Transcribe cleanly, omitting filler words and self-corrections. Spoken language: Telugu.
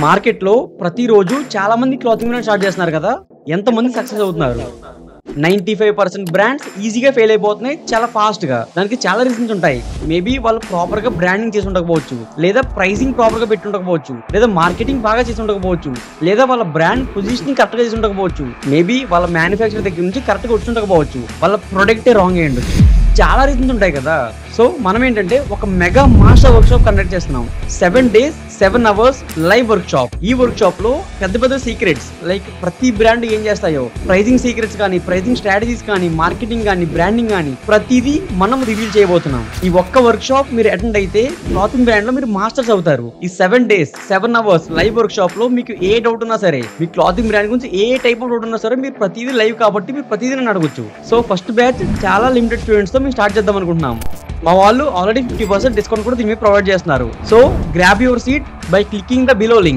మార్కెట్ లో ప్రతిరోజు చాలా మంది క్లాతింగ్ బ్రాండ్ స్టార్ట్ చేస్తున్నారు కదా, ఎంతమంది సక్సెస్ అవుతున్నారు? 95% బ్రాండ్స్ ఈజీగా ఫెయిల్ అయిపోతున్నాయి చాలా ఫాస్ట్ గా. దానికి చాలా రీజన్స్ ఉంటాయి. మేబీ వాళ్ళు ప్రాపర్ గా బ్రాండింగ్ చేసి ఉండకపోవచ్చు, లేదా ప్రైసింగ్ ప్రాపర్ గా పెట్టి ఉండకపోవచ్చు, లేదా మార్కెటింగ్ బాగా చేసి ఉండకపోవచ్చు, లేదా వాళ్ళ బ్రాండ్ పొజిషనింగ్ కరెక్ట్ గా చేసి ఉండకపోవచ్చు, మేబీ వాళ్ళ మ్యానుఫ్యాక్చర్ దగ్గర నుంచి కరెక్ట్ గా వచ్చి ఉండకపోవచ్చు, వాళ్ళ ప్రొడక్టే రాంగ్ అయ్యి ఉండొచ్చు. చాలా రీజన్స్ ఉంటాయి కదా. సో మనం ఏంటంటే ఒక mega master work shop conduct చేస్తున్నాం. 7 days 7 hours live work shop. ఈ వర్క్ షాప్ లో పెద్ద పెద్ద సీక్రెట్స్, లైక్ ప్రతి బ్రాండ్ ఏం చేస్తాయో ప్రైజింగ్ సీక్రెట్స్ కానీ, ప్రైజింగ్ స్ట్రాటజీస్ కానీ, మార్కెటింగ్ కానీ, బ్రాండింగ్ కానీ ప్రతిదీ మనం రివీల్ చేయబోతున్నాం. ఈ ఒక్క వర్క్ షాప్ మీరు అటెండ్ అయితే క్లాతింగ్ బ్రాండ్ లో మీరు మాస్టర్స్ అవుతారు. ఈ 7 days 7 hours live work shop లో మీకు ఏ డౌట్ ఉన్నా సరే, మీ క్లాతింగ్ బ్రాండ్ గురించి ఏ టైప్ ఆఫ్ డౌట్ ఉన్నా సరే, మీరు ప్రతిదీ లైవ్ కాబట్టి మీరు ప్రతిదీ నన్ను అడగొచ్చు. సో ఫస్ట్ బ్యాచ్ చాలా లిమిటెడ్ స్టూడెంట్స్ తో మేము స్టార్ట్ చేద్దాం అనుకుంటున్నాం. మా వాళ్ళు ఆల్రెడీ 50% డిస్కౌంట్ కూడా దీని మీద ప్రొవైడ్ చేస్తున్నారు. So grab your seat by clicking the below link.